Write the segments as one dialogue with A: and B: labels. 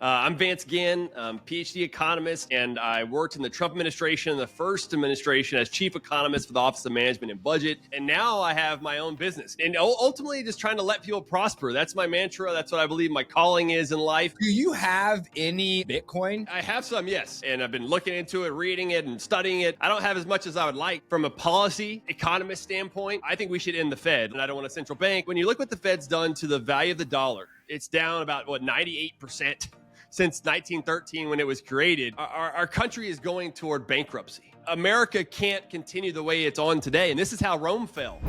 A: I'm Vance again, PhD economist, and I worked in the Trump administration, the first administration, as chief economist for the Office of Management and Budget. And now I have my own business and ultimately just trying to let people prosper. That's my mantra. That's what I believe my calling is in life.
B: Do you have any Bitcoin?
A: I have some, yes. And I've been looking into it, reading it, and studying it. I don't have as much as I would like. From a policy economist standpoint, I think we should end the Fed. And I don't want a central bank. When you look what the Fed's done to the value of the dollar, it's down about, 98%. Since 1913, when it was created. Our country is going toward bankruptcy. America can't continue the way it's on today, and this is how Rome fell.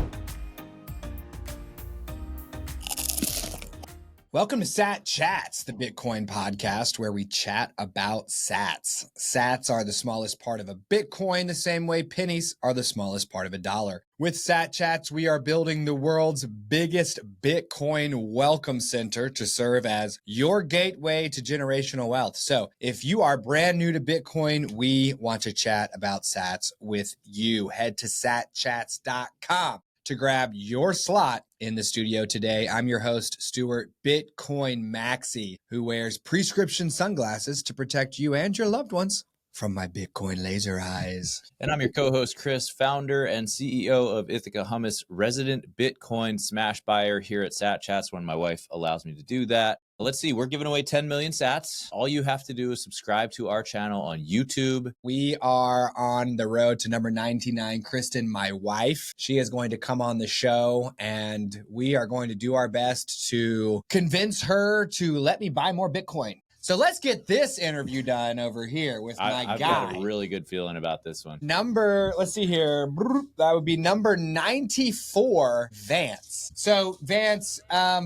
B: Welcome to Sat Chats, the Bitcoin podcast where we chat about sats. Sats are the smallest part of a Bitcoin, the same way pennies are the smallest part of a dollar. With Sat Chats, we are building the world's biggest Bitcoin welcome center to serve as your gateway to generational wealth. So if you are brand new to Bitcoin, we want to chat about sats with you. Head to satchats.com to grab your slot in the studio today. I'm your host, Stuart Bitcoin Maxi, who wears prescription sunglasses to protect you and your loved ones from my Bitcoin laser eyes.
C: And I'm your co-host, Chris, founder and CEO of Ithaca Hummus, resident Bitcoin smash buyer here at Sat Chats when my wife allows me to do that. Let's see, we're giving away 10 million sats. All you have to do is subscribe to our channel on YouTube.
B: We are on the road to number 99. Kristen, my wife, she is going to come on the show and we are going to do our best to convince her to let me buy more Bitcoin. So let's get this interview done over here with my
C: I've
B: guy.
C: got a really good feeling about this one.
B: Let's see here. That would be number 94, Vance. So Vance,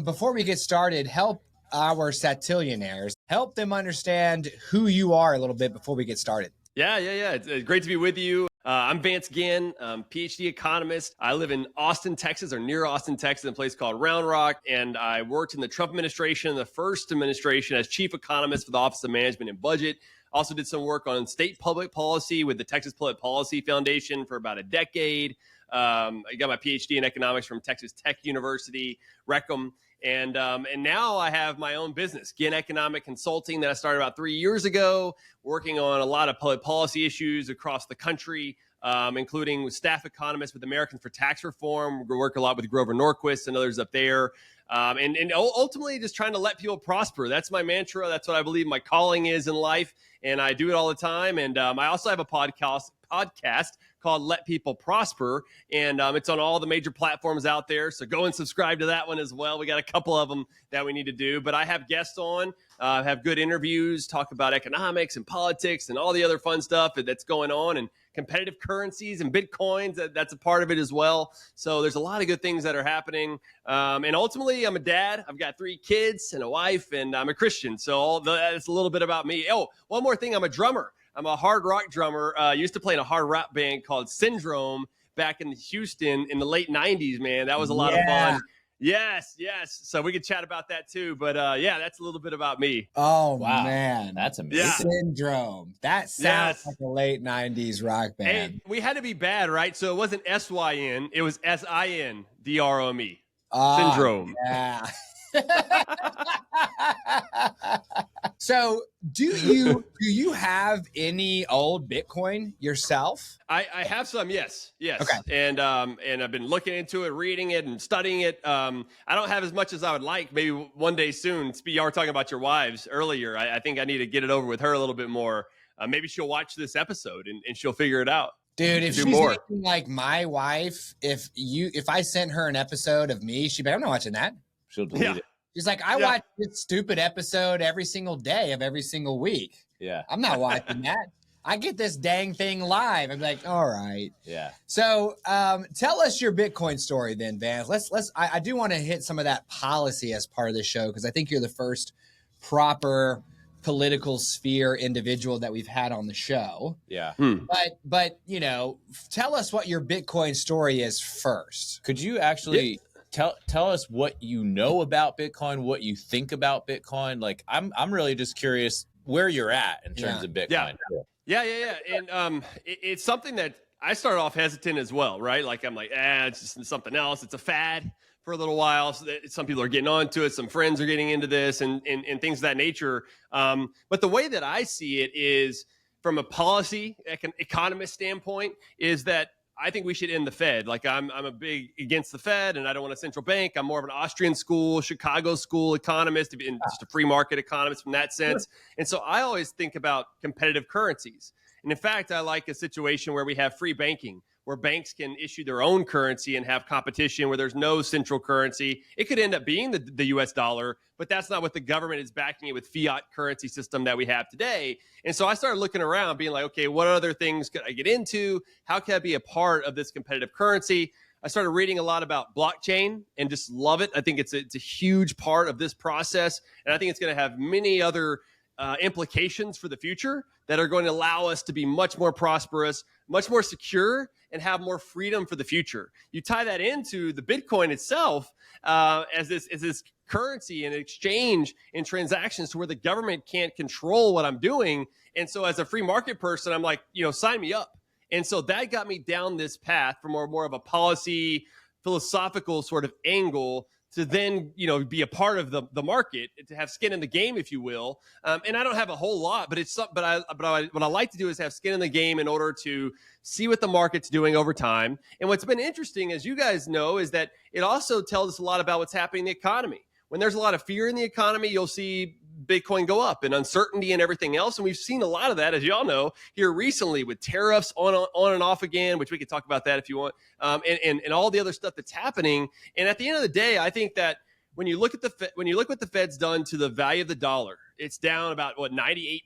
B: before we get started, help our satillionaires, help them understand who you are a little bit before we get started.
A: Yeah. It's great to be with you. I'm Vance again, PhD economist. I live in Austin, Texas, or near Austin, Texas, in a place called Round Rock. And I worked in the Trump administration, the first administration, as chief economist for the Office of Management and Budget. Also did some work on state public policy with the Texas Public Policy Foundation for about a decade. I got my PhD in economics from Texas Tech University, Reckham. And now I have my own business, Gen Economic Consulting, that I started about 3 years ago, working on a lot of public policy issues across the country, including with staff economists with Americans for Tax Reform. We work a lot with Grover Norquist and others up there. And ultimately just trying to let people prosper. That's my mantra. That's what I believe my calling is in life. And I do it all the time. And I also have a podcast called Let People Prosper. And it's on all the major platforms out there. So go and subscribe to that one as well. We got a couple of them that we need to do. But I have guests on, have good interviews, talk about economics and politics and all the other fun stuff that's going on, and competitive currencies and Bitcoins. That's a part of it as well. So there's a lot of good things that are happening. And ultimately, I'm a dad. I've got 3 kids and a wife, and I'm a Christian. So that's a little bit about me. Oh, one more thing. I'm a drummer. I'm a hard rock drummer. Used to play in a hard rock band called Syndrome back in Houston in the late 90s, man. That was a lot of fun. Yes. So we could chat about that too. But that's a little bit about me.
B: Oh,
C: wow,
B: man.
C: That's amazing.
A: Yeah.
B: Syndrome. That sounds like a late 90s rock band.
A: Hey, we had to be bad, right? So it wasn't SYN. It was SINDROME. Syndrome.
B: Yeah. So do you have any old Bitcoin yourself?
A: I have some, yes.
B: Okay.
A: And I've been looking into it, reading it, and studying it. I don't have as much as I would like. Maybe one day soon. Y'all were talking about your wives earlier. I think I need to get it over with her a little bit more. Maybe she'll watch this episode and she'll figure it out.
B: Dude, if she's anything like my wife, if I sent her an episode of me, she'd be like, I'm not watching that.
C: She'll delete it.
B: She's like, I watch this stupid episode every single day of every single week.
C: Yeah.
B: I'm not watching that. I get this dang thing live. I'm like, all right.
C: Yeah.
B: So tell us your Bitcoin story then, Vance. I do want to hit some of that policy as part of the show, because I think you're the first proper political sphere individual that we've had on the show.
C: Yeah.
B: But tell us what your Bitcoin story is first.
C: Could you actually tell us what you know about Bitcoin, what you think about Bitcoin? Like, I'm really just curious where you're at in terms of Bitcoin.
A: Yeah. And it's something that I started off hesitant as well, right? Like, I'm like, it's just something else. It's a fad for a little while. So that some people are getting onto it. Some friends are getting into this and things of that nature. But the way that I see it is from a policy economist standpoint is that I think we should end the Fed. Like I'm a big against the Fed, and I don't want a central bank. I'm more of an Austrian school, Chicago school economist, and just a free market economist from that sense. And so I always think about competitive currencies. And in fact, I like a situation where we have free banking, where banks can issue their own currency and have competition where there's no central currency. It could end up being the US dollar, but that's not what the government is backing it with fiat currency system that we have today. And so I started looking around being like, okay, what other things could I get into? How can I be a part of this competitive currency? I started reading a lot about blockchain and just love it. I think it's a huge part of this process. And I think it's going to have many other implications for the future that are going to allow us to be much more prosperous, much more secure, and have more freedom for the future. You tie that into the Bitcoin itself as this currency and exchange and transactions to where the government can't control what I'm doing. And so as a free market person, I'm like, sign me up. And so that got me down this path for more of a policy, philosophical sort of angle to then, be a part of the market, to have skin in the game, if you will. And I don't have a whole lot, but what I like to do is have skin in the game in order to see what the market's doing over time. And what's been interesting, as you guys know, is that it also tells us a lot about what's happening in the economy. When there's a lot of fear in the economy, you'll see Bitcoin go up and uncertainty and everything else. And we've seen a lot of that, as y'all know, here recently with tariffs on and off again, which we could talk about that if you want, and all the other stuff that's happening. And at the end of the day, I think that when you look at what the Fed's done to the value of the dollar, it's down about 98%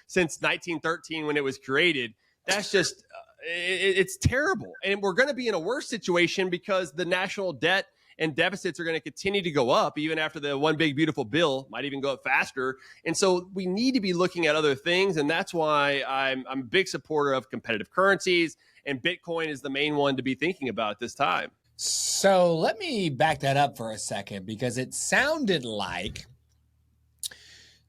A: since 1913 when it was created. That's just it's terrible. And we're going to be in a worse situation because the national debt and deficits are going to continue to go up even after the one big beautiful bill, might even go up faster. And so we need to be looking at other things. And that's why I'm a big supporter of competitive currencies, and Bitcoin is the main one to be thinking about at this time.
B: So let me back that up for a second, because it sounded like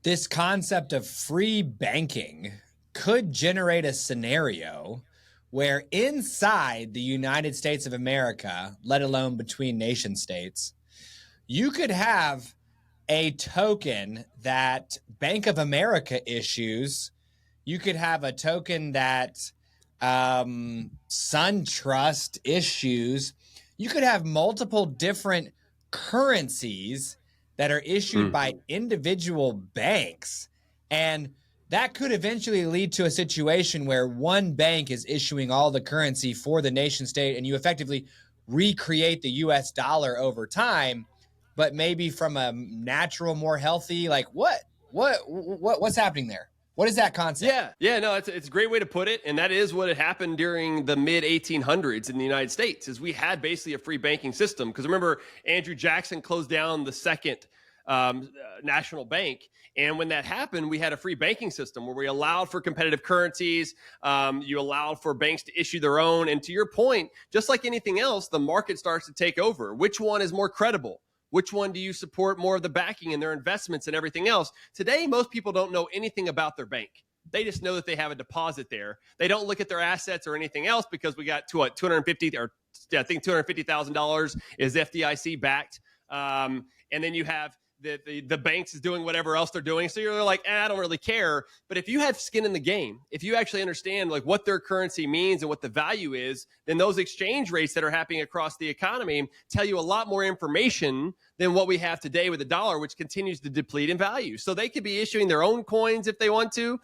B: this concept of free banking could generate a scenario where inside the United States of America, let alone between nation states, you could have a token that Bank of America issues. You could have a token that SunTrust issues. You could have multiple different currencies that are issued by individual banks. And that could eventually lead to a situation where one bank is issuing all the currency for the nation state, and you effectively recreate the US dollar over time, but maybe from a natural, more healthy, like what's happening there? What is that concept?
A: Yeah, no, it's a great way to put it. And that is what had happened during the mid 1800s in the United States, is we had basically a free banking system. Because remember, Andrew Jackson closed down the second national bank. And when that happened, we had a free banking system where we allowed for competitive currencies. You allowed for banks to issue their own. And to your point, just like anything else, the market starts to take over. Which one is more credible? Which one do you support more of the backing and their investments and everything else? Today, most people don't know anything about their bank. They just know that they have a deposit there. They don't look at their assets or anything else, because we got to what, $250,000 is FDIC backed. And then you have the banks is doing whatever else they're doing. So you're like, I don't really care. But if you have skin in the game, if you actually understand like what their currency means and what the value is, then those exchange rates that are happening across the economy tell you a lot more information than what we have today with the dollar, which continues to deplete in value. So they could be issuing their own coins if they want to.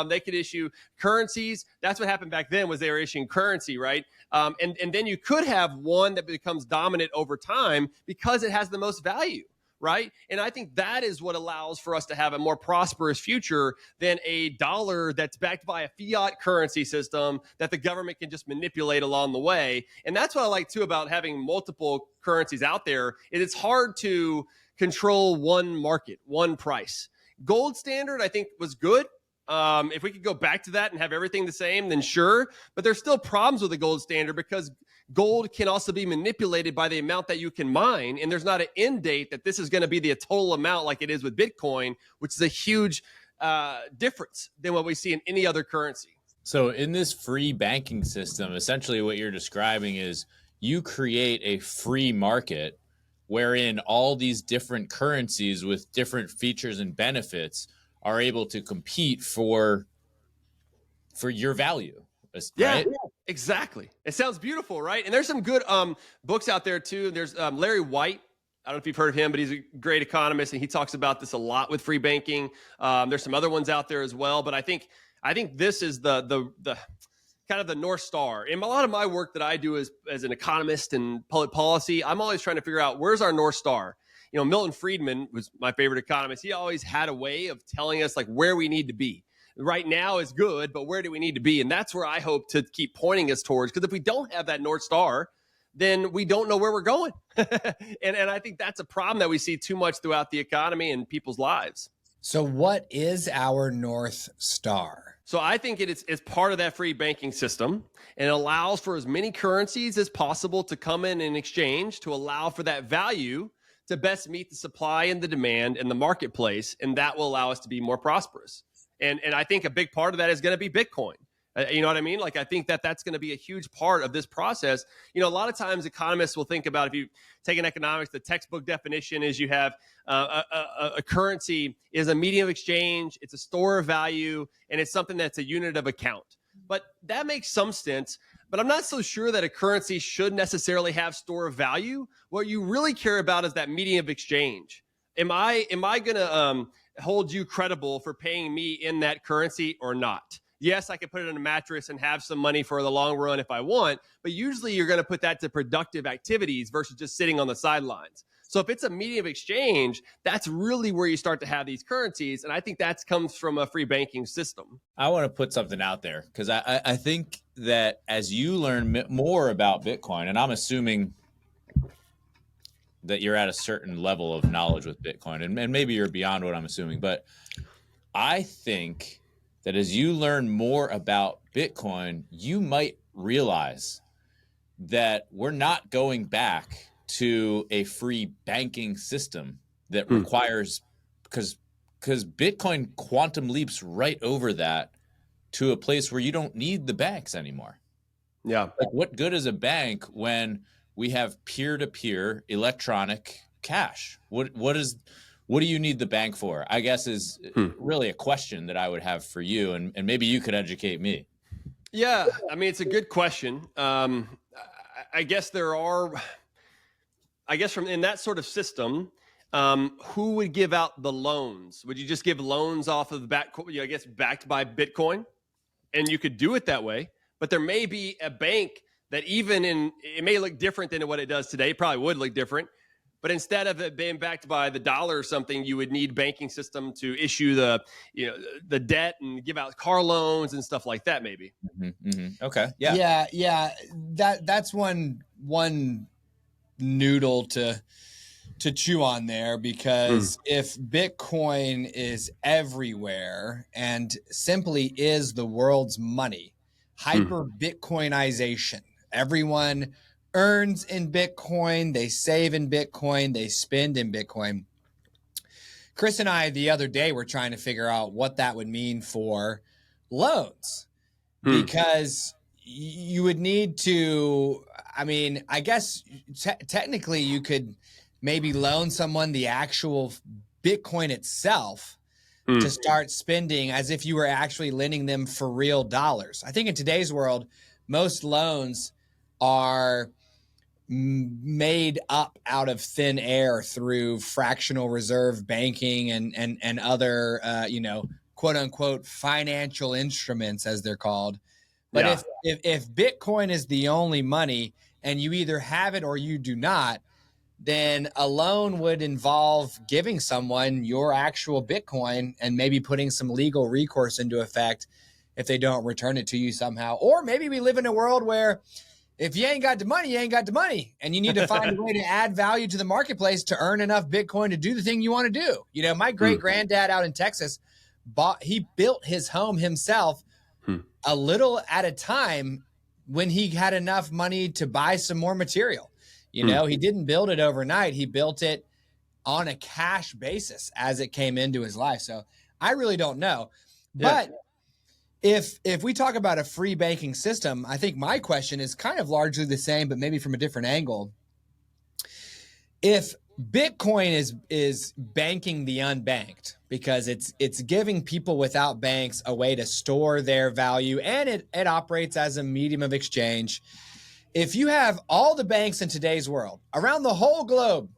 A: They could issue currencies. That's what happened back then, was they were issuing currency, right? And then you could have one that becomes dominant over time because it has the most value. Right. And I think that is what allows for us to have a more prosperous future than a dollar that's backed by a fiat currency system that the government can just manipulate along the way. And that's what I like, too, about having multiple currencies out there, is it's hard to control one market, one price. Gold standard, I think, was good. If we could go back to that and have everything the same, then sure. But there's still problems with the gold standard, because gold can also be manipulated by the amount that you can mine. And there's not an end date that this is going to be the total amount like it is with Bitcoin, which is a huge difference than what we see in any other currency.
C: So in this free banking system, essentially what you're describing is you create a free market wherein all these different currencies with different features and benefits are able to compete for your value,
A: Yeah,
C: right?
A: exactly. It sounds beautiful, right? And there's some good books out there too. There's Larry White. I don't know if you've heard of him, but he's a great economist, and he talks about this a lot with free banking. There's some other ones out there as well, but I think this is the kind of the North Star. In a lot of my work that I do as an economist and public policy, I'm always trying to figure out where's our North Star. You know, Milton Friedman was my favorite economist. He always had a way of telling us like where we need to be. Right now is good, but where do we need to be? And that's where I hope to keep pointing us towards. Because if we don't have that North Star, then we don't know where we're going. and I think that's a problem that we see too much throughout the economy and people's lives.
B: So what is our North Star?
A: So I think it's part of that free banking system, and it allows for as many currencies as possible to come in and exchange to allow for that value to best meet the supply and the demand in the marketplace, and that will allow us to be more prosperous. And I think a big part of that is going to be Bitcoin. You know what I mean? Like, I think that's going to be a huge part of this process. You know, a lot of times economists will think about, if you take an economics, the textbook definition is you have a currency is a medium of exchange, it's a store of value, and it's something that's a unit of account. But that makes some sense. But I'm not so sure that a currency should necessarily have store of value. What you really care about is that medium of exchange. Am I going to hold you credible for paying me in that currency or not? Yes, I could put it in a mattress and have some money for the long run if I want, but usually you're going to put that to productive activities versus just sitting on the sidelines. So if it's a medium of exchange, that's really where you start to have these currencies. And I think that comes from a free banking system.
C: I want to put something out there because I think that as you learn more about Bitcoin, and I'm assuming that you're at a certain level of knowledge with Bitcoin, and maybe you're beyond what I'm assuming, but I think that as you learn more about Bitcoin, you might realize that we're not going back to a free banking system that requires, because Bitcoin quantum leaps right over that to a place where you don't need the banks anymore.
A: Yeah.
C: Like, what good is a bank when we have peer-to-peer electronic cash? What do you need the bank for? I guess is really a question that I would have for you, and maybe you could educate me.
A: Yeah, I mean, it's a good question. I guess from in that sort of system, who would give out the loans? Would you just give loans off of the backed by Bitcoin? And you could do it that way, but there may be a bank that it may look different than what it does today. It probably would look different. But instead of it being backed by the dollar or something, you would need banking system to issue the debt and give out car loans and stuff like that, maybe.
C: Mm-hmm, mm-hmm. Okay. Yeah.
B: That's one noodle to chew on there, because if Bitcoin is everywhere and simply is the world's money, hyper Bitcoinization, everyone earns in Bitcoin, they save in Bitcoin, they spend in Bitcoin. Chris and I the other day were trying to figure out what that would mean for loans, because you would need to, I mean, I guess technically you could maybe loan someone the actual Bitcoin itself to start spending as if you were actually lending them for real dollars. I think in today's world, most loans are made up out of thin air through fractional reserve banking and other, quote unquote, financial instruments, as they're called. But if Bitcoin is the only money and you either have it or you do not, then a loan would involve giving someone your actual Bitcoin and maybe putting some legal recourse into effect if they don't return it to you somehow. Or maybe we live in a world where if you ain't got the money, you ain't got the money. And you need to find a way to add value to the marketplace to earn enough Bitcoin to do the thing you want to do. You know, my great granddad out in Texas, he built his home himself a little at a time when he had enough money to buy some more material. You know, he didn't build it overnight. He built it on a cash basis as it came into his life. So I really don't know. But If we talk about a free banking system, I think my question is kind of largely the same, but maybe from a different angle. If Bitcoin is banking the unbanked because it's giving people without banks a way to store their value, and it operates as a medium of exchange. If you have all the banks in today's world around the whole globe,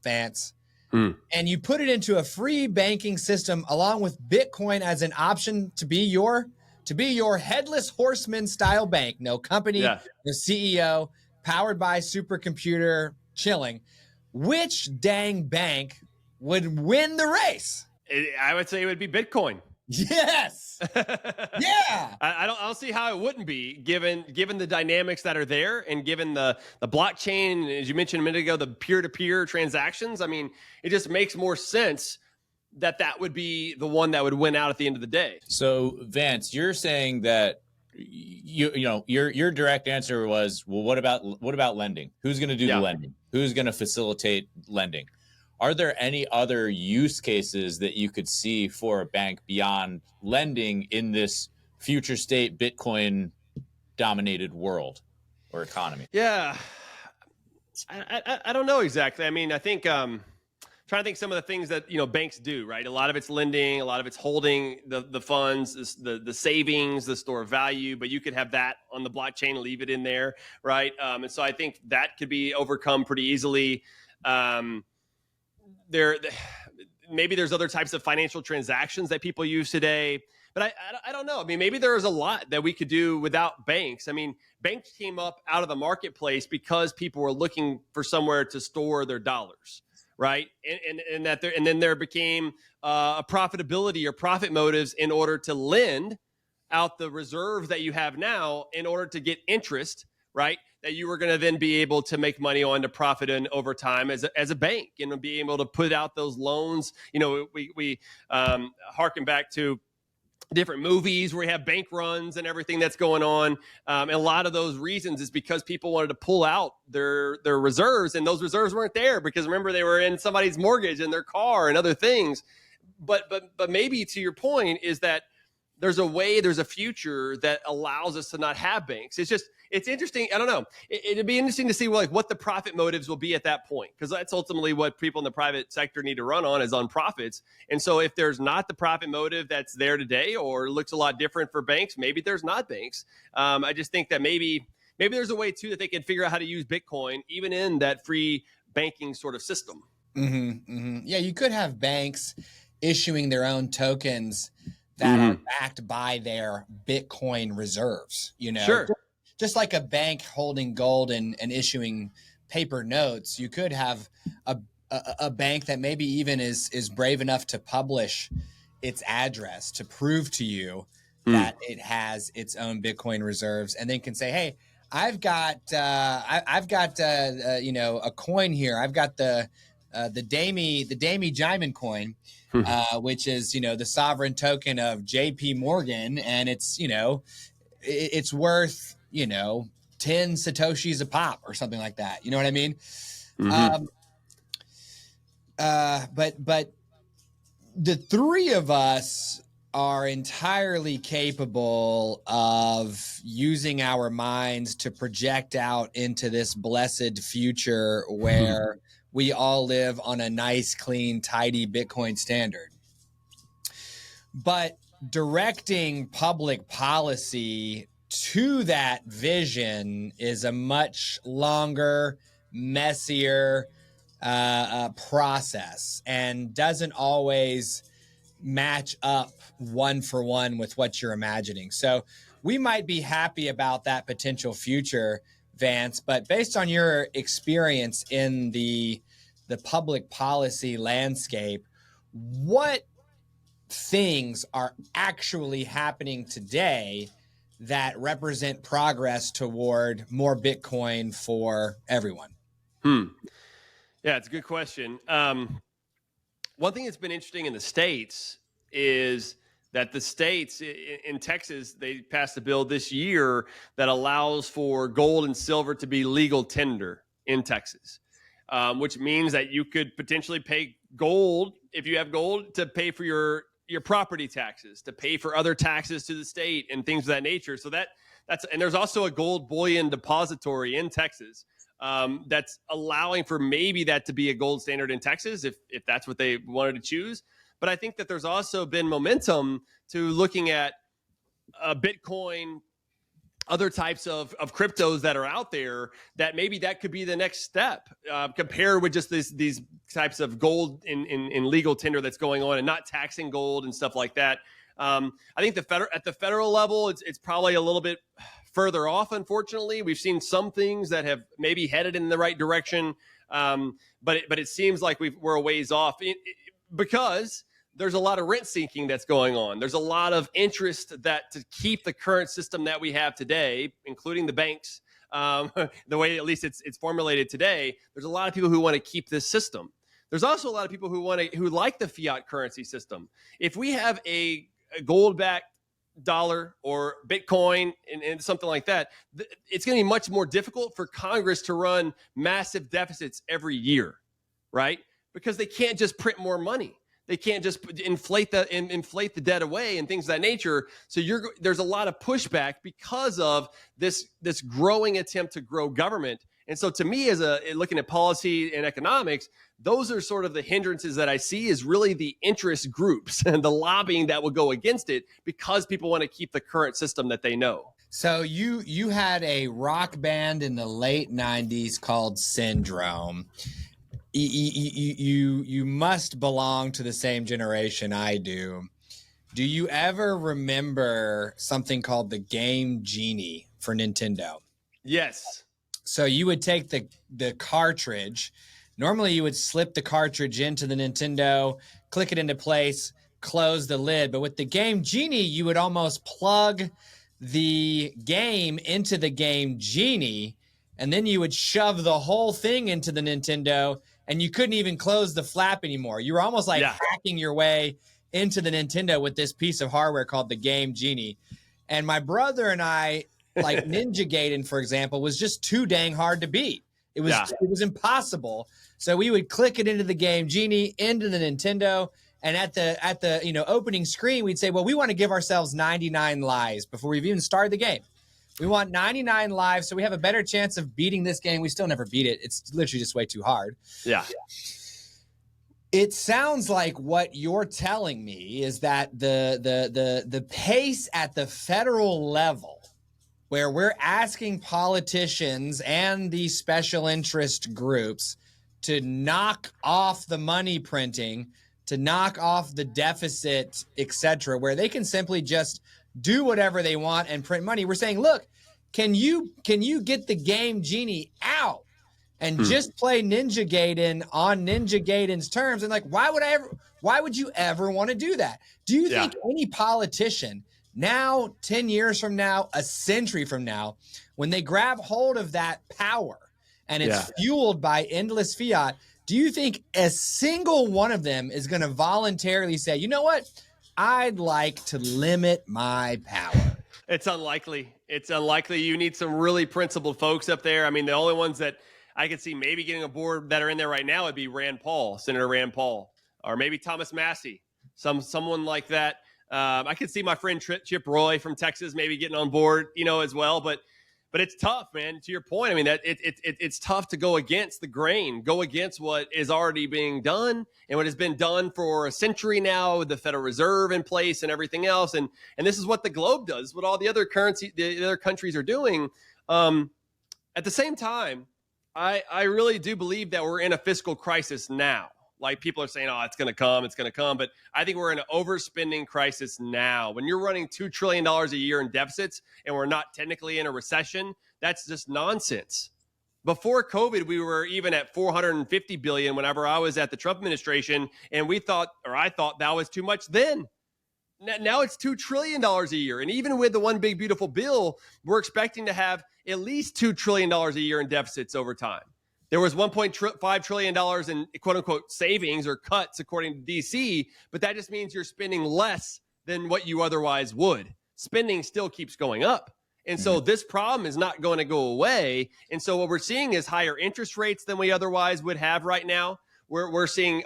B: Vance, and you put it into a free banking system along with Bitcoin as an option to be your headless horseman style bank, no company,
A: Yeah.
B: no CEO, powered by supercomputer, chilling, which dang bank would win the race?
A: I would say it would be Bitcoin.
B: Yes. Yeah.
A: I don't see how it wouldn't be given the dynamics that are there, and given the blockchain, as you mentioned a minute ago, the peer-to-peer transactions. I mean, it just makes more sense that would be the one that would win out at the end of the day.
C: So Vance, you're saying that your direct answer was, well, what about lending? Who's going to do the lending? Who's going to facilitate lending? Are there any other use cases that you could see for a bank beyond lending in this future state Bitcoin dominated world or economy?
A: Yeah, I don't know exactly. I mean, I think trying to think some of the things that banks do, right? A lot of it's lending, a lot of it's holding the funds, the savings, the store of value. But you could have that on the blockchain, leave it in there, right? And so I think that could be overcome pretty easily. Maybe there's other types of financial transactions that people use today, but I don't know. I mean, maybe there's a lot that we could do without banks. I mean, banks came up out of the marketplace because people were looking for somewhere to store their dollars, right? And then there became a profitability or profit motives in order to lend out the reserves that you have now in order to get interest, right? That you were going to then be able to make money on to profit in over time as a bank, and be able to put out those loans. We harken back to different movies where we have bank runs and everything that's going on. And a lot of those reasons is because people wanted to pull out their reserves, and those reserves weren't there because, remember, they were in somebody's mortgage and their car and other things. But maybe to your point is that there's a future that allows us to not have banks. It's interesting. I don't know. It'd be interesting to see what the profit motives will be at that point, because that's ultimately what people in the private sector need to run on profits. And so if there's not the profit motive that's there today, or looks a lot different for banks, maybe there's not banks. I just think that maybe there's a way too that they can figure out how to use Bitcoin even in that free banking sort of system.
B: Mm-hmm, mm-hmm. Yeah, you could have banks issuing their own tokens that are backed by their Bitcoin reserves,
A: Sure.
B: Just like a bank holding gold and issuing paper notes. You could have a bank that maybe even is brave enough to publish its address to prove to you that it has its own Bitcoin reserves, and then can say, hey, I've got a coin here. I've got the Damie Jaiman coin, which is the sovereign token of J.P. Morgan, and it's it's worth 10 Satoshis a pop or something like that. You know what I mean? But the three of us are entirely capable of using our minds to project out into this blessed future where we all live on a nice, clean, tidy Bitcoin standard. But directing public policy to that vision is a much longer, messier process, and doesn't always match up one for one with what you're imagining. So we might be happy about that potential future, Vance, but based on your experience in the public policy landscape, what things are actually happening today that represent progress toward more Bitcoin for everyone?
A: Yeah, it's a good question. One thing that's been interesting in the States is that the states in Texas, they passed a bill this year that allows for gold and silver to be legal tender in Texas, which means that you could potentially pay gold, if you have gold, to pay for your your property taxes, to pay for other taxes to the state and things of that nature. So and there's also a gold bullion depository in Texas that's allowing for maybe that to be a gold standard in Texas if that's what they wanted to choose. But I think that there's also been momentum to looking at Bitcoin, other types of cryptos that are out there, that maybe that could be the next step compared with just these types of gold in legal tender that's going on and not taxing gold and stuff like that. I think at the federal level, it's probably a little bit further off. Unfortunately, we've seen some things that have maybe headed in the right direction, but it seems like we're a ways off because there's a lot of rent sinking that's going on. There's a lot of interest that to keep the current system that we have today, including the banks, the way at least it's formulated today. There's a lot of people who want to keep this system. There's also a lot of people who like the fiat currency system. If we have a gold-backed dollar or Bitcoin and something like that, it's going to be much more difficult for Congress to run massive deficits every year, right? Because they can't just print more money. They can't just inflate the debt away and things of that nature. So there's a lot of pushback because of this growing attempt to grow government. And so to me, looking at policy and economics, those are sort of the hindrances that I see is really the interest groups and the lobbying that will go against it because people want to keep the current system that they know.
B: So you had a rock band in the late 90s called Syndrome. You must belong to the same generation I do. Do you ever remember something called the Game Genie for Nintendo?
A: Yes.
B: So you would take the cartridge. Normally you would slip the cartridge into the Nintendo, click it into place, close the lid. But with the Game Genie, you would almost plug the game into the Game Genie, and then you would shove the whole thing into the Nintendo, and you couldn't even close the flap anymore. You were almost like hacking your way into the Nintendo with this piece of hardware called the Game Genie. And my brother and I, like Ninja Gaiden, for example, was just too dang hard to beat. It was impossible. So we would click it into the Game Genie, into the Nintendo, and at the opening screen, we'd say, well, we want to give ourselves 99 lives before we've even started the game. We want 99 lives, so we have a better chance of beating this game. We still never beat it. It's literally just way too hard.
A: Yeah.
B: It sounds like what you're telling me is that the pace at the federal level, where we're asking politicians and these special interest groups to knock off the money printing, to knock off the deficit, etc., where they can simply just do whatever they want and print money. We're saying, look, can you get the Game Genie out and just play Ninja Gaiden on Ninja Gaiden's terms? And like, why would you ever want to do that? Do you think any politician now, 10 years from now, a century from now, when they grab hold of that power and it's fueled by endless fiat, do you think a single one of them is going to voluntarily say, you know what? I'd like to limit my power?
A: It's unlikely. It's unlikely. You need some really principled folks up there. I mean, the only ones that I could see maybe getting aboard that are in there right now would be Senator Rand Paul, or maybe Thomas Massey, someone like that. I could see my friend Chip Roy from Texas maybe getting on board, as well. But it's tough, man. To your point, I mean, that it's tough to go against the grain, go against what is already being done and what has been done for a century now with the Federal Reserve in place and everything else. And this is what the globe does, what all the other countries are doing. At the same time, I really do believe that we're in a fiscal crisis now. Like people are saying, oh, it's going to come. But I think we're in an overspending crisis now. When you're running $2 trillion a year in deficits and we're not technically in a recession, that's just nonsense. Before COVID, we were even at $450 billion whenever I was at the Trump administration. And I thought that was too much then. Now it's $2 trillion a year. And even with the one big, beautiful bill, we're expecting to have at least $2 trillion a year in deficits over time. There was $1.5 trillion in quote unquote savings or cuts according to DC, but that just means you're spending less than what you otherwise would. Spending still keeps going up. And so this problem is not going to go away. And so what we're seeing is higher interest rates than we otherwise would have right now. We're seeing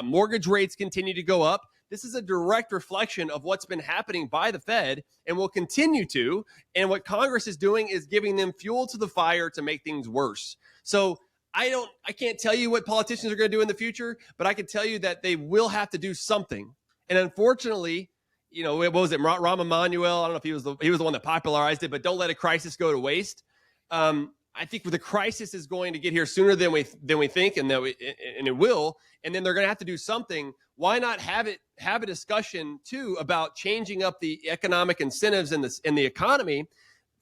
A: mortgage rates continue to go up. This is a direct reflection of what's been happening by the Fed and will continue to. And what Congress is doing is giving them fuel to the fire to make things worse. So I can't tell you what politicians are going to do in the future, but I can tell you that they will have to do something. And unfortunately, what was it? Rahm Emanuel, I don't know if he was the one that popularized it, but don't let a crisis go to waste. I think the crisis is going to get here sooner than we think, and it will. And then they're going to have to do something. Why not have a discussion too about changing up the economic incentives in the economy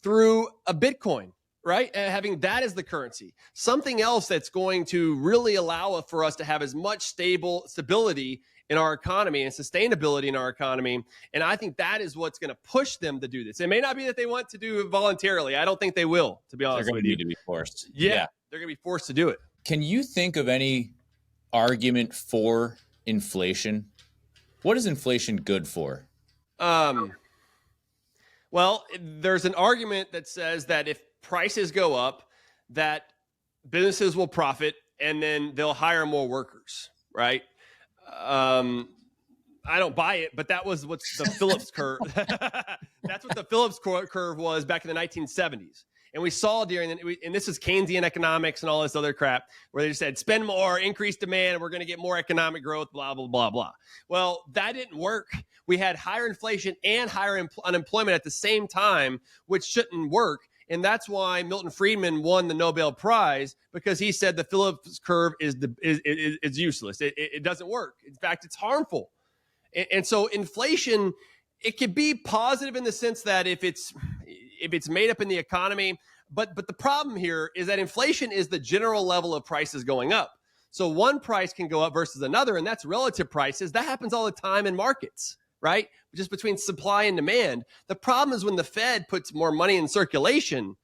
A: through a Bitcoin, right? And having that as the currency, something else that's going to really allow for us to have as much stability in our economy and sustainability in our economy. And I think that is what's going to push them to do this. It may not be that they want to do it voluntarily. I don't think they will, to be honest
C: They're
A: with
C: going
A: you.
C: to need to be forced.
A: Yeah, they're going to be forced to do it.
C: Can you think of any argument for inflation? What is inflation good for?
A: Well, there's an argument that says that if prices go up, that businesses will profit and then they'll hire more workers, right? I don't buy it, but that was what's the Phillips curve. That's what the Phillips curve was back in the 1970s. And we saw and this is Keynesian economics and all this other crap, where they said, spend more, increase demand, and we're going to get more economic growth, blah, blah, blah, blah. Well, that didn't work. We had higher inflation and higher unemployment at the same time, which shouldn't work. And that's why Milton Friedman won the Nobel Prize, because he said the Phillips curve is useless. It doesn't work. In fact, it's harmful. And so inflation, it could be positive in the sense that if it's made up in the economy, but the problem here is that inflation is the general level of prices going up. So one price can go up versus another, and that's relative prices. That happens all the time in markets, right? Just between supply and demand. The problem is when the Fed puts more money in circulation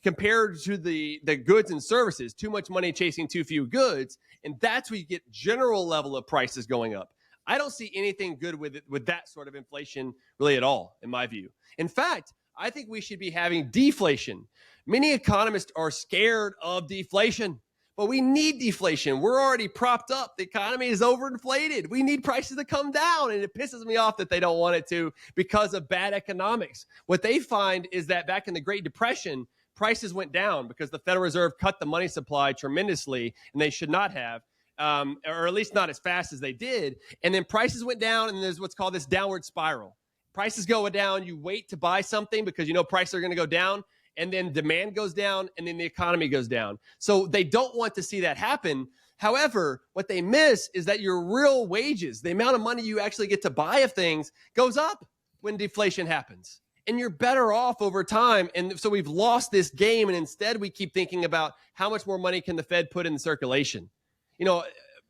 A: compared to the goods and services, too much money chasing too few goods, and that's where you get general level of prices going up. I don't see anything good with that sort of inflation really at all, in my view. In fact, I think we should be having deflation. Many economists are scared of deflation, but we need deflation. We're already propped up. The economy is overinflated. We need prices to come down, and it pisses me off that they don't want it to because of bad economics. What they find is that back in the Great Depression, prices went down because the Federal Reserve cut the money supply tremendously, and they should not have. Or at least not as fast as they did. And then prices went down, and there's what's called this downward spiral. Prices go down, you wait to buy something because you know prices are going to go down, and then demand goes down, and then the economy goes down. So they don't want to see that happen. However, what they miss is that your real wages, the amount of money you actually get to buy of things, goes up when deflation happens. And you're better off over time. And so we've lost this game, and instead we keep thinking about how much more money can the Fed put in circulation.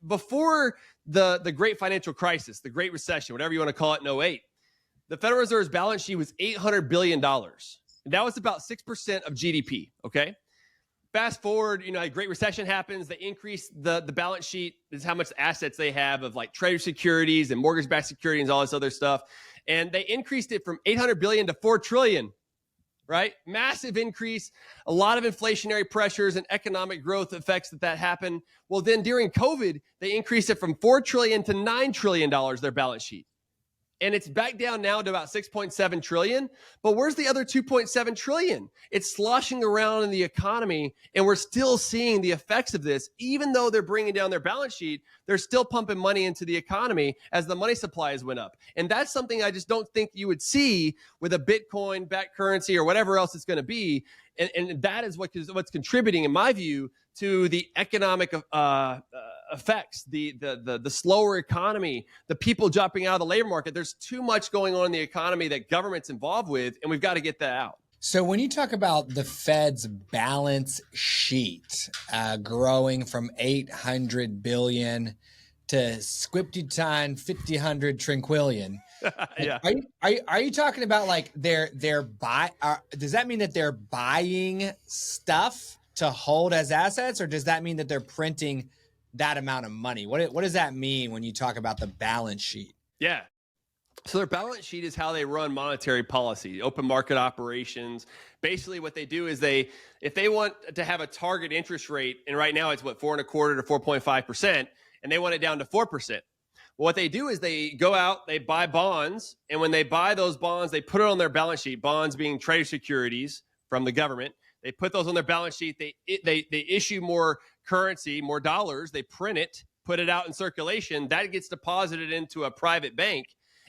A: Before the great financial crisis, the Great Recession, whatever you want to call it, in 2008, the Federal Reserve's balance sheet was $800 billion. And that was about 6% of GDP, okay? Fast forward, a Great Recession happens. They increase the balance sheet. This is how much assets they have of like treasury securities and mortgage-backed securities and all this other stuff. And they increased it from $800 billion to $4 trillion. Right? Massive increase, a lot of inflationary pressures and economic growth effects that happen. Well, then during COVID, they increased it from $4 trillion to $9 trillion, their balance sheet. And it's back down now to about 6.7 trillion. But where's the other 2.7 trillion? It's sloshing around in the economy, and we're still seeing the effects of this. Even though they're bringing down their balance sheet, they're still pumping money into the economy as the money supplies went up. And that's something I just don't think you would see with a Bitcoin-backed currency or whatever else it's going to be. And that is what's contributing, in my view, to the economic effects, the slower economy, the people dropping out of the labor market. There's too much going on in the economy that government's involved with, and we've got to get that out.
B: So when you talk about the Fed's balance sheet growing from 800 billion to squipty-time 50-100 trinquillion,
A: Yeah.
B: Are you talking about like does that mean that they're buying stuff to hold as assets, or does that mean that they're printing that amount of money? What does that mean when you talk about the balance sheet?
A: Yeah. So their balance sheet is how they run monetary policy, open market operations. Basically what they do is if they want to have a target interest rate, and right now it's 4.25% to 4.5%, and they want it down to 4%. What they do is they go out, they buy bonds, and when they buy those bonds, they put it on their balance sheet. Bonds being trade securities from the government. They put those on their balance sheet. They issue more currency, more dollars. They print it, put it out in circulation. That gets deposited into a private bank,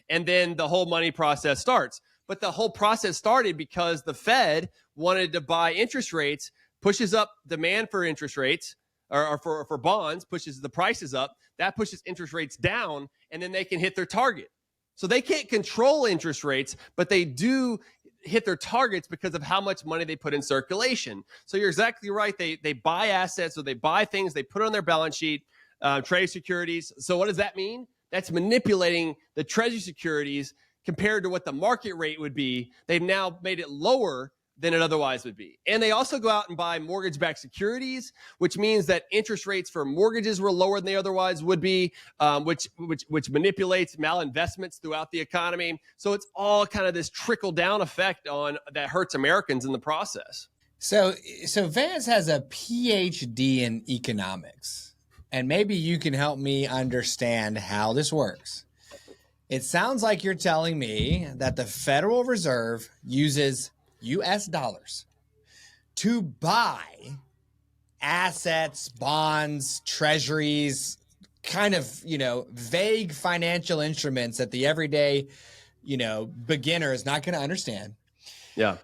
A: and then the whole money process starts. But the whole process started because the Fed wanted to buy interest rates, pushes up demand for interest rates or for bonds, pushes the prices up. That pushes interest rates down, and then they can hit their target. So they can't control interest rates, but they do hit their targets because of how much money they put in circulation. So you're exactly right. They buy assets, or they buy things, they put it on their balance sheet, trade securities. So what does that mean? That's manipulating the treasury securities compared to what the market rate would be. They've now made it lower than it otherwise would be. And they also go out and buy mortgage-backed securities, which means that interest rates for mortgages were lower than they otherwise would be, which manipulates malinvestments throughout the economy. So it's all kind of this trickle-down effect on that hurts Americans in the process.
B: So Vance has a PhD in economics, and maybe you can help me understand how this works. It sounds like you're telling me that the Federal Reserve uses US dollars to buy assets, bonds, treasuries, kind of, vague financial instruments that the everyday, beginner is not going to understand.
A: Yeah.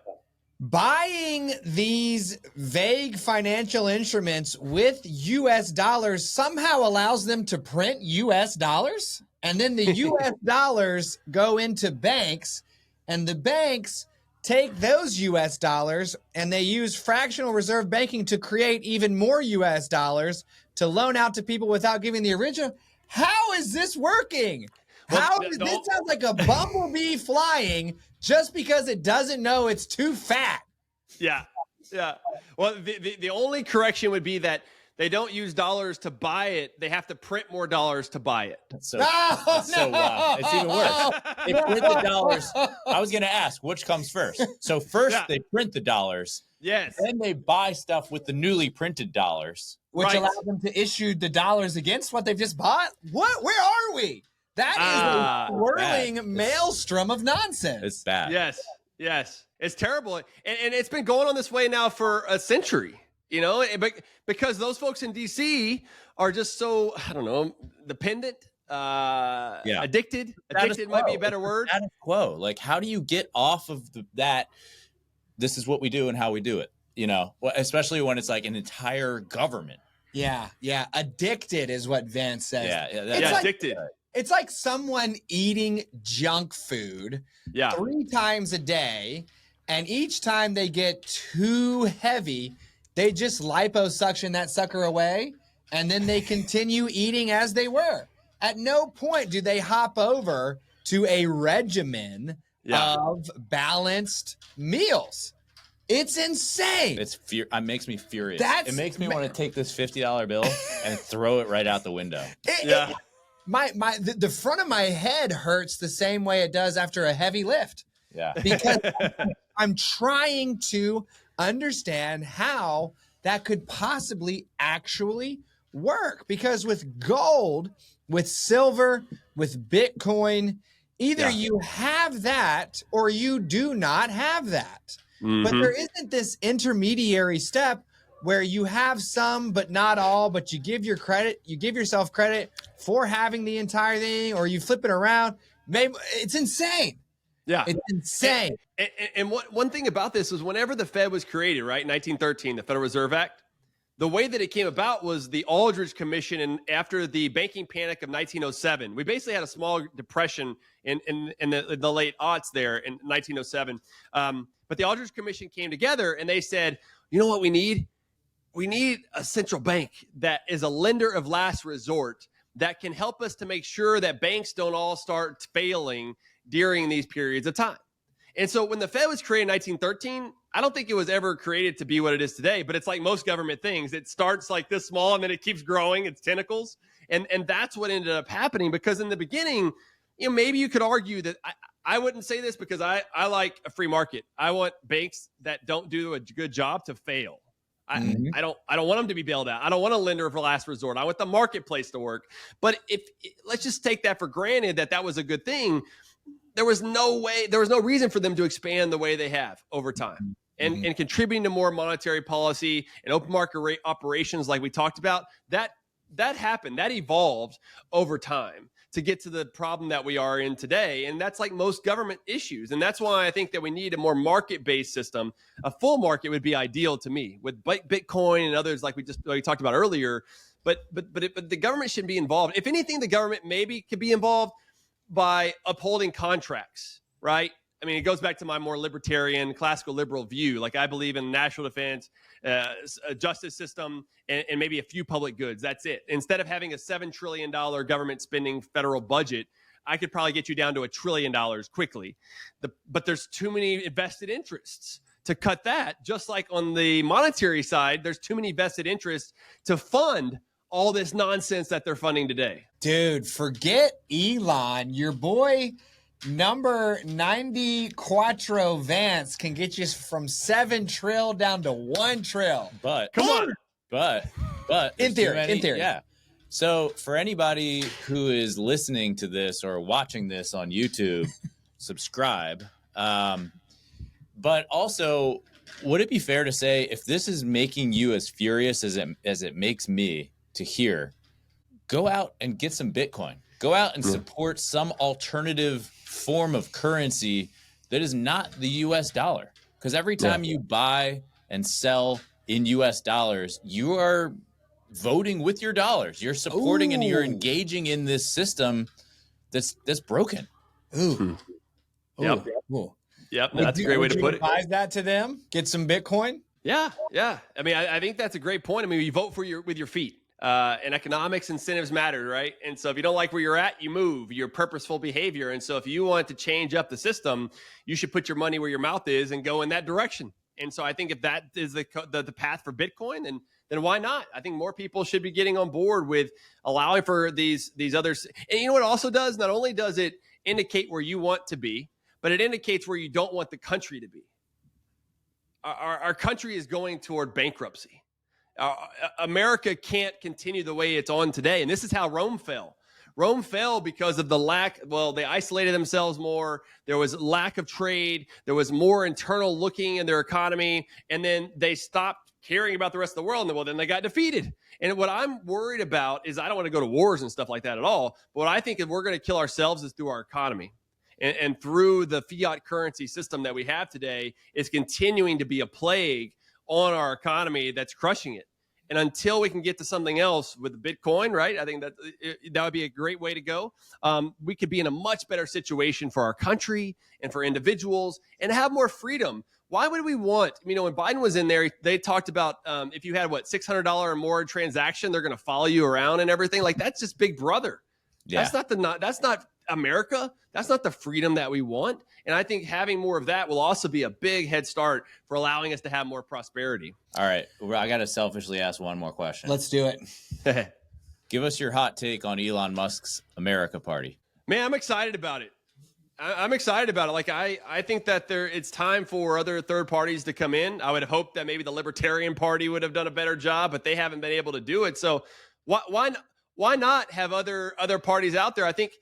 B: Buying these vague financial instruments with US dollars somehow allows them to print US dollars, and then the US dollars go into banks, and the banks take those US dollars and they use fractional reserve banking to create even more US dollars to loan out to people without giving the original. How is this working? This sounds like a bumblebee flying just because it doesn't know it's too fat.
A: Yeah. Well, the only correction would be that they don't use dollars to buy it. They have to print more dollars to buy it.
C: So wow. It's even worse. They print the dollars. I was going to ask, which comes first? So first they print the dollars.
A: Yes.
C: Then they buy stuff with the newly printed dollars.
B: Which allows them to issue the dollars against what they've just bought? What? Where are we? That is a whirling maelstrom of nonsense.
C: It's bad.
A: Yes. It's terrible. And it's been going on this way now for a century. Because those folks in DC are just so, I don't know, dependent, addicted. Addicted might be a better word.
C: Status quo. Like, how do you get off of that? This is what we do and how we do it, especially when it's like an entire government.
B: Yeah. Addicted is what Vance says.
C: Yeah,
A: addicted.
B: It's like someone eating junk food 3 times a day, and each time they get too heavy, they just liposuction that sucker away, and then they continue eating as they were. At no point do they hop over to a regimen of balanced meals. It's insane.
C: It makes me furious. It makes me want to take this $50 bill and throw it right out the window.
B: The front of my head hurts the same way it does after a heavy lift.
C: Yeah.
B: Because I'm trying to understand how that could possibly actually work. Because with gold, with silver, with Bitcoin, either you have that or you do not have that. Mm-hmm. But there isn't this intermediary step where you have some but not all, but you give yourself credit for having the entire thing, or you flip it around. Maybe it's insane.
A: Yeah.
B: It's insane.
A: And one thing about this was whenever the Fed was created, right, in 1913, the Federal Reserve Act, the way that it came about was the Aldrich Commission, and after the banking panic of 1907, we basically had a small depression in the late aughts there in 1907. But the Aldrich Commission came together and they said, you know what we need? We need a central bank that is a lender of last resort that can help us to make sure that banks don't all start failing during these periods of time. And so when the Fed was created in 1913, I don't think it was ever created to be what it is today, but it's like most government things. It starts like this small and then it keeps growing its tentacles. And that's what ended up happening, because in the beginning, maybe you could argue that I wouldn't say this because I like a free market. I want banks that don't do a good job to fail. I don't want them to be bailed out. I don't want a lender for last resort. I want the marketplace to work. But let's just take that for granted that was a good thing. There was no reason for them to expand the way they have over time. And contributing to more monetary policy and open market rate operations like we talked about, that happened, that evolved over time to get to the problem that we are in today. And that's like most government issues. And that's why I think that we need a more market-based system. A full market would be ideal to me with Bitcoin and others like we talked about earlier. But the government shouldn't be involved. If anything, the government maybe could be involved by upholding contracts, right? I mean, it goes back to my more libertarian, classical liberal view. Like I believe in national defense, a justice system, and maybe a few public goods. That's it. Instead of having a $7 trillion government spending federal budget, I could probably get you down to $1 trillion quickly. But there's too many vested interests to cut that. Just like on the monetary side, there's too many vested interests to fund all this nonsense that they're funding today.
B: Dude, forget Elon. Your boy number 94 Vance can get you from 7 trill down to 1 trill.
C: But
A: come on.
C: But
B: in theory.
C: Yeah. So for anybody who is listening to this or watching this on YouTube, subscribe. But also, would it be fair to say if this is making you as furious as it makes me to hear, go out and get some Bitcoin. Go out and support some alternative form of currency that is not the US dollar. Because every time you buy and sell in US dollars, you are voting with your dollars. You're supporting and you're engaging in this system that's broken.
B: Ooh.
A: Yep.
B: Ooh.
A: Yep. That's a great way to put it.
B: Advise that to them. Get some Bitcoin.
A: Yeah. I mean, I think that's a great point. I mean, you vote with your feet. And economics incentives matter, right? And so if you don't like where you're at, you move. Your purposeful behavior. And so if you want to change up the system, you should put your money where your mouth is and go in that direction. And so I think if that is the path for Bitcoin, then why not? I think more people should be getting on board with allowing for these others. And you know what it also does? Not only does it indicate where you want to be, but it indicates where you don't want the country to be. Our country is going toward bankruptcy. America can't continue the way it's on today. And this is how Rome fell. Rome fell because of they isolated themselves more. There was lack of trade. There was more internal looking in their economy. And then they stopped caring about the rest of the world. And then they got defeated. And what I'm worried about is I don't want to go to wars and stuff like that at all. But what I think if we're going to kill ourselves is through our economy. And through the fiat currency system that we have today is continuing to be a plague on our economy that's crushing it. And until we can get to something else with Bitcoin, right? I think that would be a great way to go. We could be in a much better situation for our country and for individuals and have more freedom. Why would we want, when Biden was in there, they talked about if you had $600 or more transaction, they're going to follow you around and everything. Like that's just Big Brother. Yeah. That's not America. That's not the freedom that we want. And I think having more of that will also be a big head start for allowing us to have more prosperity.
C: All right. I got to selfishly ask one more question.
B: Let's do it.
C: Give us your hot take on Elon Musk's America Party.
A: Man, I'm excited about it. I'm excited about it. Like I think that it's time for other third parties to come in. I would hope that maybe the Libertarian Party would have done a better job, but they haven't been able to do it. So why not have other parties out there? I think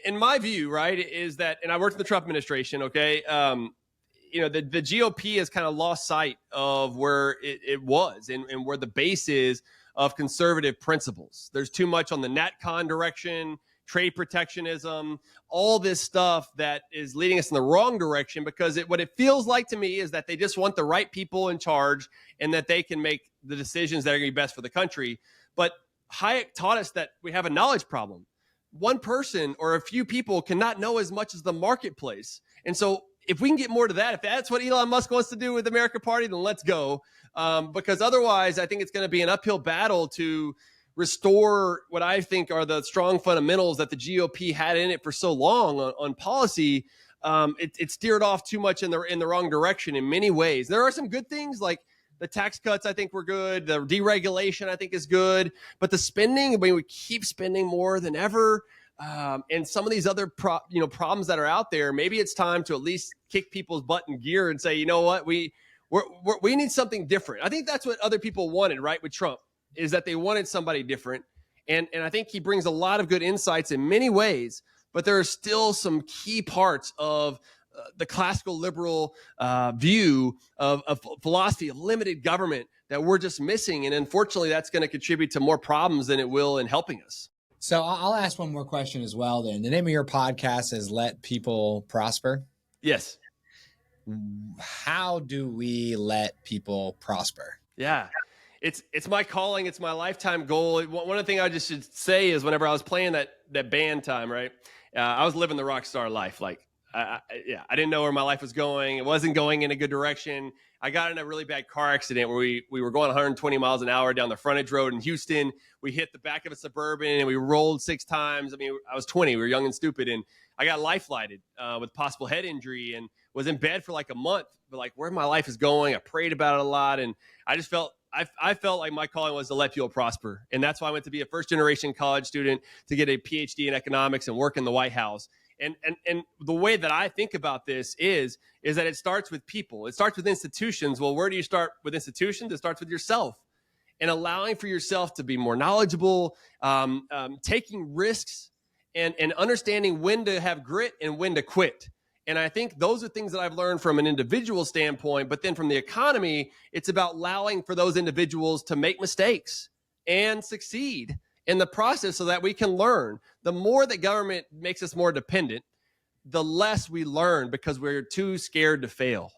A: in my view, right, is that, and I worked in the Trump administration, okay, the GOP has kind of lost sight of where it was and where the base is of conservative principles. There's too much on the NatCon direction, trade protectionism, all this stuff that is leading us in the wrong direction because what it feels like to me is that they just want the right people in charge and that they can make the decisions that are going to be best for the country. But Hayek taught us that we have a knowledge problem. One person or a few people cannot know as much as the marketplace. And so if we can get more to that, if that's what Elon Musk wants to do with the America Party, then let's go. Because otherwise, I think it's going to be an uphill battle to restore what I think are the strong fundamentals that the GOP had in it for so long on policy. It steered off too much in the wrong direction in many ways. There are some good things like the tax cuts, I think were good. The deregulation, I think, is good. But the spending, we keep spending more than ever. And some of these other problems that are out there, maybe it's time to at least kick people's butt in gear and say, you know what, we We need something different. I think that's what other people wanted, right, with Trump, is that they wanted somebody different. And I think he brings a lot of good insights in many ways, but there are still some key parts of the classical liberal view of philosophy of limited government that we're just missing. And unfortunately, that's going to contribute to more problems than it will in helping us.
B: So I'll ask one more question as well then. The name of your podcast is Let People Prosper.
A: Yes.
B: How do we let people prosper?
A: Yeah. It's my calling. It's my lifetime goal. One of the things I just should say is whenever I was playing that band time, right? I was living the rock star life. Like, I didn't know where my life was going. It wasn't going in a good direction. I got in a really bad car accident where we were going 120 miles an hour down the frontage road in Houston. We hit the back of a Suburban and we rolled 6 times. I mean, I was 20. We were young and stupid. And I got life-flighted with possible head injury and was in bed for like a month. But like where my life is going, I prayed about it a lot. And I just felt I felt like my calling was to let people prosper. And that's why I went to be a first-generation college student to get a PhD in economics and work in the White House. And the way that I think about this is that it starts with people. It starts with institutions. Well, where do you start with institutions? It starts with yourself and allowing for yourself to be more knowledgeable, taking risks and understanding when to have grit and when to quit. And I think those are things that I've learned from an individual standpoint. But then from the economy, it's about allowing for those individuals to make mistakes and succeed in the process so that we can learn. The more that government makes us more dependent, the less we learn because we're too scared to fail.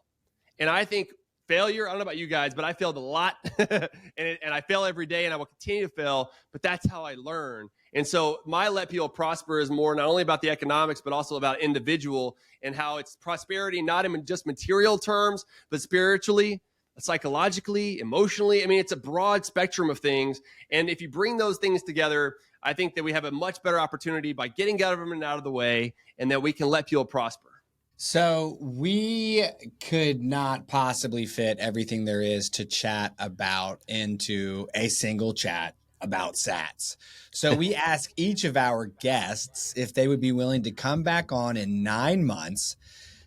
A: And I think failure, I don't know about you guys, but I failed a lot and I fail every day and I will continue to fail, but that's how I learn. And so my Let People Prosper is more not only about the economics, but also about individual and how it's prosperity, not in just material terms, but spiritually, psychologically, emotionally. I mean, it's a broad spectrum of things. And if you bring those things together, I think that we have a much better opportunity by getting government out of the way and that we can let people prosper.
B: So we could not possibly fit everything there is to chat about into a single chat about sats. So we ask each of our guests if they would be willing to come back on in 9 months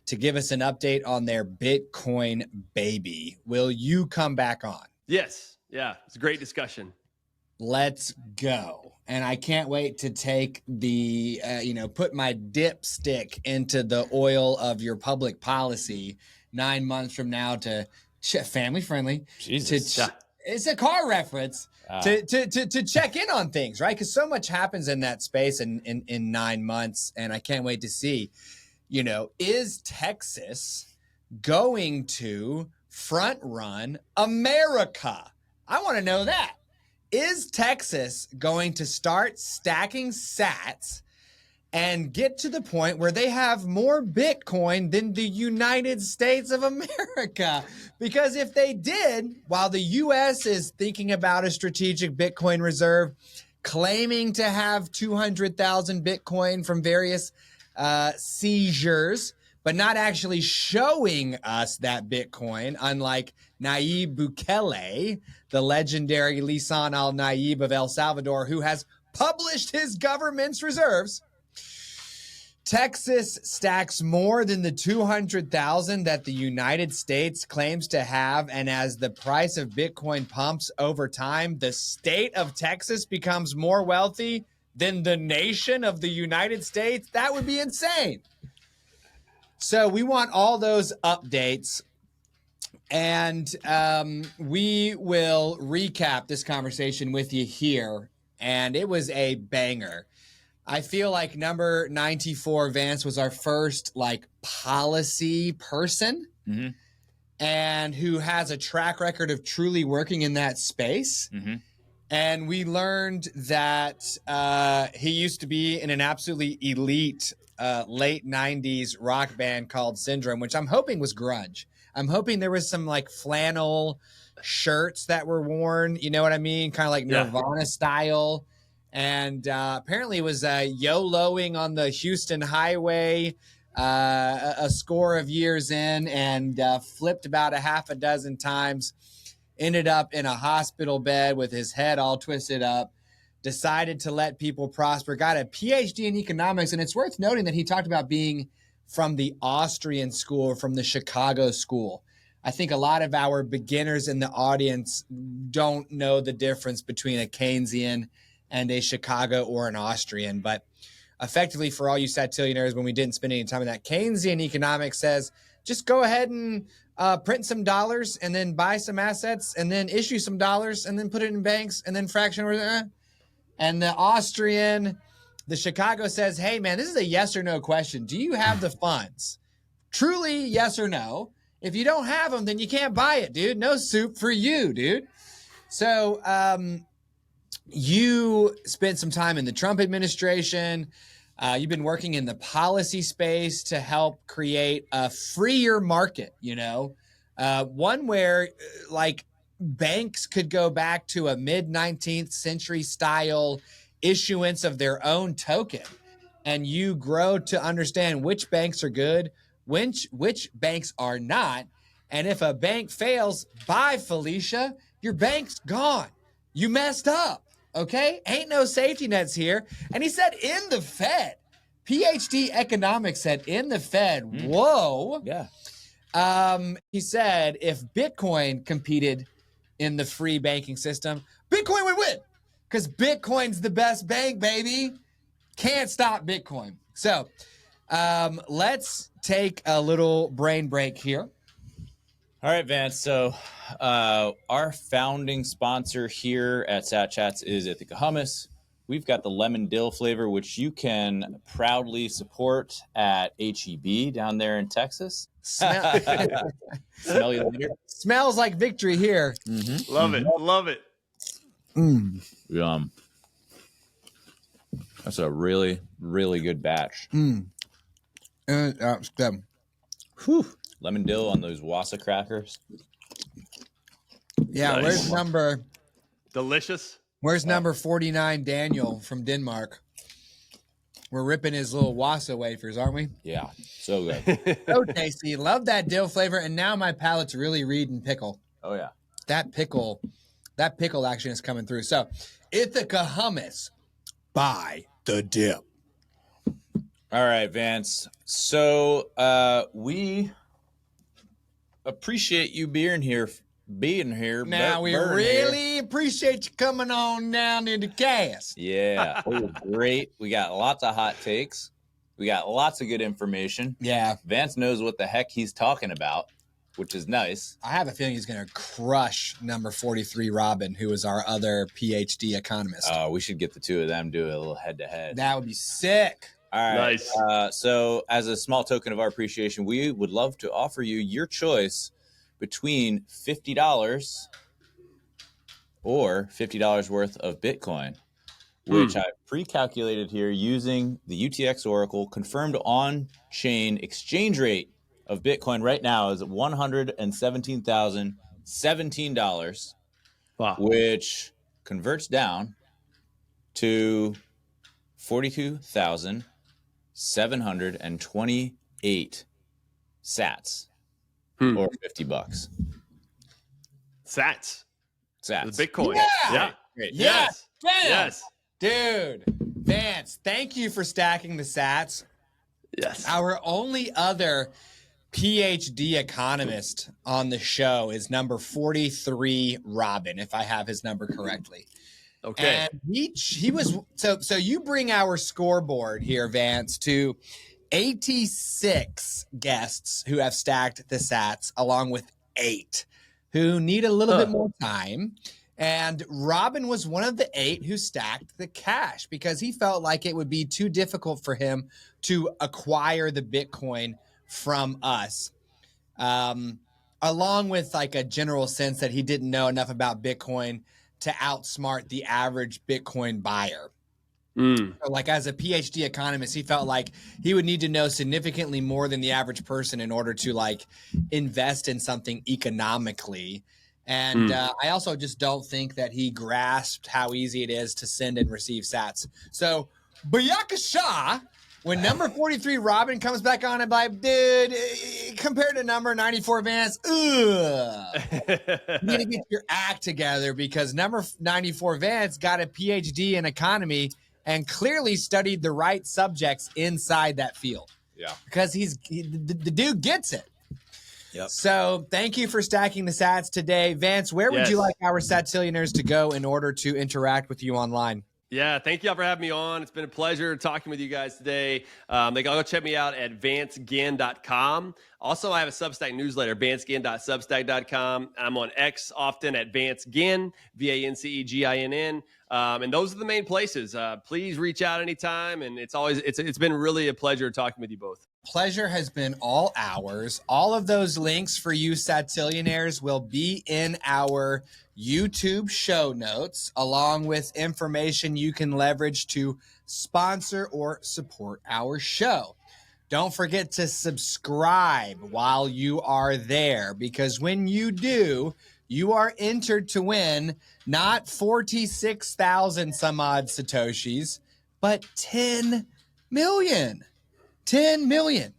B: to give us an update on their Bitcoin baby. Will you come back on?
A: Yes. Yeah. It's a great discussion.
B: Let's go. And I can't wait to take the, put my dipstick into the oil of your public policy 9 months from now to family friendly.
C: Jesus.
B: It's a car reference to check in on things, right? Because so much happens in that space in 9 months. And I can't wait to see, is Texas going to front run America? I want to know that. Is Texas going to start stacking sats and get to the point where they have more Bitcoin than the United States of America? Because if they did, while the U.S. is thinking about a strategic Bitcoin reserve, claiming to have 200,000 Bitcoin from various seizures, but not actually showing us that Bitcoin, unlike Nayib Bukele, the legendary Lisan al-Nayib of El Salvador, who has published his government's reserves. Texas stacks more than the 200,000 that the United States claims to have. And as the price of Bitcoin pumps over time, the state of Texas becomes more wealthy than the nation of the United States. That would be insane. So we want all those updates. And we will recap this conversation with you here. And it was a banger. I feel like number 94, Vance, was our first policy person and who has a track record of truly working in that space. Mm-hmm. And we learned that he used to be in an absolutely elite late 90s rock band called Syndrome, which I'm hoping was grunge. I'm hoping there was some flannel shirts that were worn, you know what I mean? Kind of like Nirvana style. And apparently it was YOLOing on the Houston highway a score of years in and flipped about a half a dozen times, ended up in a hospital bed with his head all twisted up, decided to let people prosper, got a PhD in economics. And it's worth noting that he talked about being from the Austrian school, from the Chicago school. I think a lot of our beginners in the audience don't know the difference between a Keynesian and a Chicago or an Austrian. But effectively, for all you Satillionaires, when we didn't spend any time on that, Keynesian economics says just go ahead and print some dollars and then buy some assets and then issue some dollars and then put it in banks and then fraction over there. And the Austrian, the Chicago says, hey, man, this is a yes or no question. Do you have the funds? Truly, yes or no. If you don't have them, then you can't buy it, dude. No soup for you, dude. So you spent some time in the Trump administration. You've been working in the policy space to help create a freer market, one where like banks could go back to a mid-19th century style issuance of their own token. And you grow to understand which banks are good, which banks are not. And if a bank fails, bye, Felicia, your bank's gone. You messed up, okay? Ain't no safety nets here. And he said in the Fed, PhD economics said in the Fed, whoa.
C: Yeah.
B: He said if Bitcoin competed in the free banking system, Bitcoin would win because Bitcoin's the best bank, baby. Can't stop Bitcoin. So let's take a little brain break here.
C: All right, Vance. So our founding sponsor here at Sat Chats is Ithaca Hummus. We've got the lemon dill flavor, which you can proudly support at HEB down there in Texas. Smell you later.
B: Smells like victory here.
C: Mm-hmm.
A: Love it. Love it.
C: Yum. That's a really, really good batch. Whew. Lemon dill on those Wassa crackers.
B: Yeah,
A: Nice.
B: where's number
A: Delicious.
B: 49, Daniel from Denmark? We're ripping his little Wassa wafers, aren't we?
C: Yeah, so good.
B: So tasty. Love that dill flavor. And now my palate's really reading pickle.
C: Oh, yeah.
B: That pickle action is coming through. So Ithaca Hummus, buy the dip.
C: All right, Vance. So we appreciate you being here.
B: Now we really appreciate you coming on down to the cast.
C: Yeah, it was great. We got lots of hot takes. We got lots of good information.
B: Yeah.
C: Vance knows what the heck he's talking about, which is nice.
B: I have a feeling he's going to crush number 43, Robin, who is our other PhD economist.
C: We should get the two of them do a little head-to-head.
B: That would be sick.
C: All right.
A: Nice.
C: So as a small token of our appreciation, we would love to offer you your choice between $50 or $50 worth of Bitcoin, which I've pre-calculated here using the UTX Oracle. Confirmed on-chain exchange rate of Bitcoin right now is $117,017,
A: Wow.
C: which converts down to 42,728 sats. Or $50.
A: Sats.
C: Sats.
A: The Bitcoin.
B: Yeah.
C: Great.
A: Yes.
B: Damn.
A: Yes.
B: Dude, Vance, thank you for stacking the sats.
A: Yes.
B: Our only other PhD economist on the show is number 43, Robin, if I have his number correctly.
A: Okay.
B: And he was so you bring our scoreboard here, Vance, to 86 guests who have stacked the sats, along with 8 who need a little bit more time. And Robin was one of the 8 who stacked the cash because he felt like it would be too difficult for him to acquire the Bitcoin from us. Along with like a general sense that he didn't know enough about Bitcoin to outsmart the average Bitcoin buyer. So like as a PhD economist, he felt like he would need to know significantly more than the average person in order to like invest in something economically. And I also just don't think that he grasped how easy it is to send and receive sats. So Bayakasha, when number 43 Robin comes back on and like, dude, compared to number 94 Vance, you need to get your act together because number 94 Vance got a PhD in economy and clearly studied the right subjects inside that field.
C: Yeah.
B: Because the dude gets it.
C: Yep.
B: So thank you for stacking the sats today. Vance, where would you like our Satzillionaires to go in order to interact with you online?
A: Yeah, thank y'all for having me on. It's been a pleasure talking with you guys today. They can go check me out at vancegin.com. Also, I have a Substack newsletter, vancegin.substack.com. I'm on X often at vancegin, VANCEGINN. And those are the main places. Please reach out anytime. And it's been really a pleasure talking with you both.
B: Pleasure has been all ours. All of those links for you Satzillionaires will be in our YouTube show notes, along with information you can leverage to sponsor or support our show. Don't forget to subscribe while you are there, because when you do, you are entered to win not 46,000 some odd Satoshis, but 10 million. 10 million.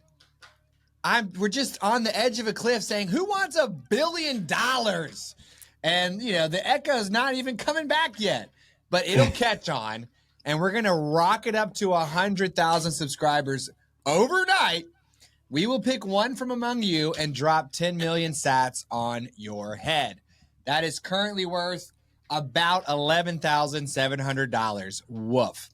B: We're just on the edge of a cliff saying, who wants $1 billion? And, the echo's not even coming back yet, but it'll catch on. And we're going to rock it up to 100,000 subscribers overnight. We will pick one from among you and drop 10 million sats on your head. That is currently worth about $11,700. Woof.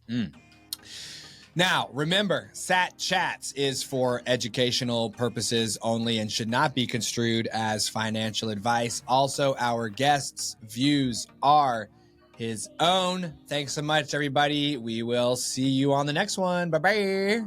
B: Now, remember, Sat Chats is for educational purposes only and should not be construed as financial advice. Also, our guests' views are his own. Thanks so much, everybody. We will see you on the next one. Bye-bye.